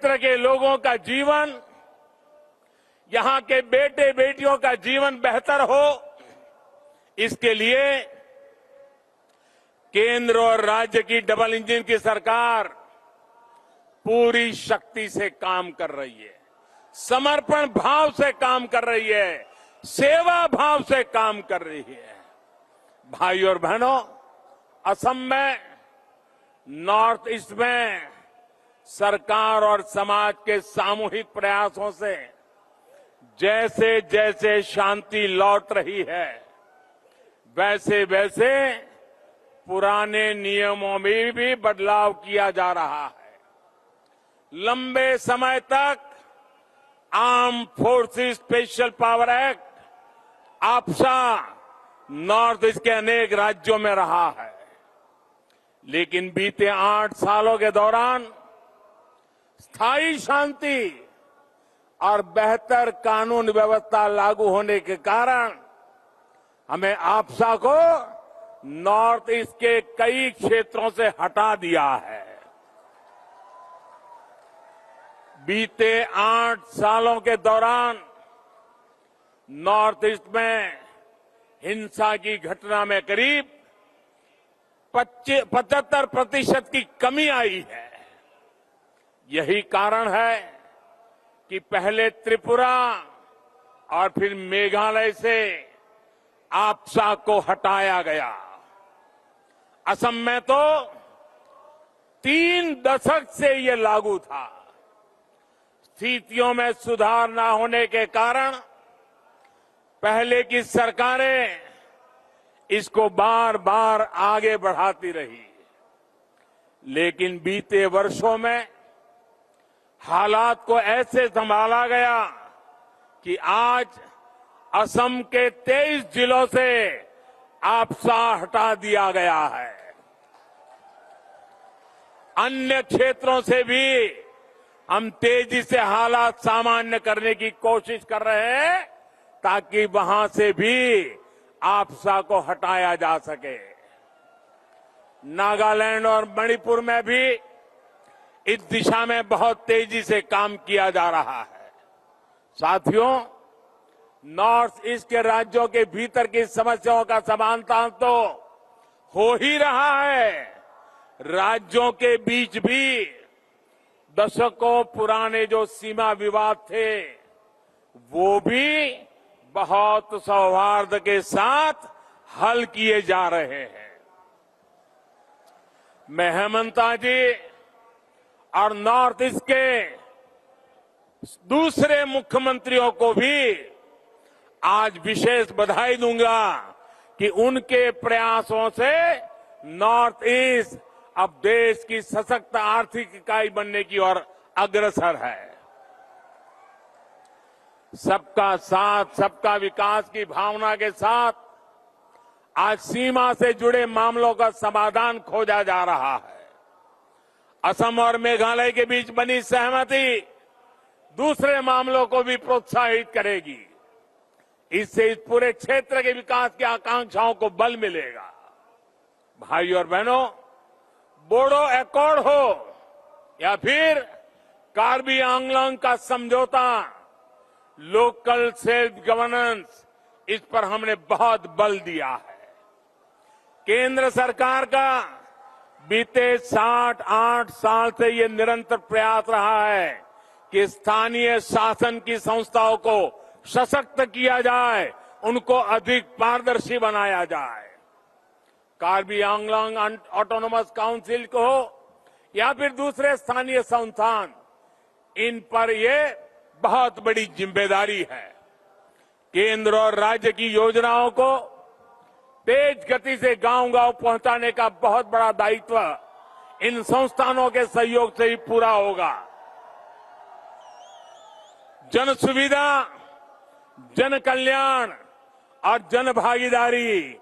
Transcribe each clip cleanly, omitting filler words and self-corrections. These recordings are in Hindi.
क्षेत्र के लोगों का जीवन, यहां के बेटे बेटियों का जीवन बेहतर हो, इसके लिए केंद्र और राज्य की डबल इंजन की सरकार पूरी शक्ति से काम कर रही है, समर्पण भाव से काम कर रही है, सेवा भाव से काम कर रही है। भाई और बहनों, असम में, नॉर्थ ईस्ट में सरकार और समाज के सामूहिक प्रयासों से जैसे जैसे शांति लौट रही है, वैसे वैसे पुराने नियमों में भी बदलाव किया जा रहा है। लंबे समय तक arm forces special power act AFSPA north east के अनेक राज्यों में रहा है, लेकिन बीते 8 सालों के दौरान स्थायी शांति और बेहतर कानून व्यवस्था लागू होने के कारण हमें आपसा को नॉर्थ ईस्ट के कई क्षेत्रों से हटा दिया है। बीते 8 सालों के दौरान नॉर्थ ईस्ट में हिंसा की घटना में करीब 75% की कमी आई है। यही कारण है कि पहले त्रिपुरा और फिर मेघालय से आपसा को हटाया गया। असम में तो 3 दशक से ये लागू था। स्थितियों में सुधार न होने के कारण पहले की सरकारें इसको बार बार आगे बढ़ाती रही, लेकिन बीते वर्षों में हालात को ऐसे संभाला गया कि आज असम के 23 जिलों से आपसा हटा दिया गया है। अन्य क्षेत्रों से भी हम तेजी से हालात सामान्य करने की कोशिश कर रहे हैं, ताकि वहां से भी आपसा को हटाया जा सके। नागालैंड और मणिपुर में भी इस दिशा में बहुत तेजी से काम किया जा रहा है। साथियों, नॉर्थ ईस्ट के राज्यों के भीतर की समस्याओं का समाधान तो हो ही रहा है, राज्यों के बीच भी दशकों पुराने जो सीमा विवाद थे, वो भी बहुत सौहार्द के साथ हल किए जा रहे हैं। मैं हेमंता जी और नॉर्थ ईस्ट के दूसरे मुख्यमंत्रियों को भी आज विशेष बधाई दूंगा कि उनके प्रयासों से नॉर्थ ईस्ट अब देश की सशक्त आर्थिक इकाई बनने की ओर अग्रसर है। सबका साथ, सबका विकास की भावना के साथ आज सीमा से जुड़े मामलों का समाधान खोजा जा रहा है। असम और मेघालय के बीच बनी सहमति दूसरे मामलों को भी प्रोत्साहित करेगी। इससे इस पूरे क्षेत्र के विकास की आकांक्षाओं को बल मिलेगा। भाई और बहनों, बोडो एकॉर्ड हो या फिर कार्बी आंगलोंग का समझौता, लोकल सेल्फ गवर्नेंस, इस पर हमने बहुत बल दिया है। केंद्र सरकार का बीते 7-8 साल से ये निरंतर प्रयास रहा है कि स्थानीय शासन की संस्थाओं को सशक्त किया जाए, उनको अधिक पारदर्शी बनाया जाए। कार्बी आंगलोंग ऑटोनोमस काउंसिल को हो या फिर दूसरे स्थानीय संस्थान, इन पर ये बहुत बड़ी जिम्मेदारी है। केंद्र और राज्य की योजनाओं को तेज गति से गांव-गांव पहुंचाने का बहुत बड़ा दायित्व इन संस्थानों के सहयोग से ही पूरा होगा। जन सुविधा, जन कल्याण और जन भागीदारी,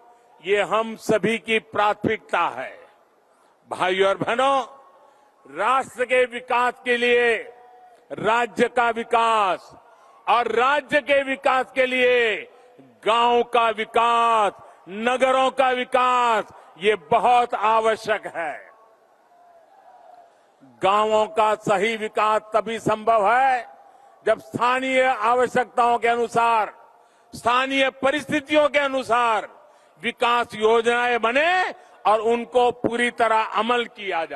ये हम सभी की प्राथमिकता है। भाइयों और बहनों, राष्ट्र के विकास के लिए राज्य का विकास और राज्य के विकास के लिए गांव का विकास, नगरों का विकास, ये बहुत आवश्यक है। गांवों का सही विकास तभी संभव है जब स्थानीय आवश्यकताओं के अनुसार, स्थानीय परिस्थितियों के अनुसार विकास योजनाएं बने और उनको पूरी तरह अमल किया जाए।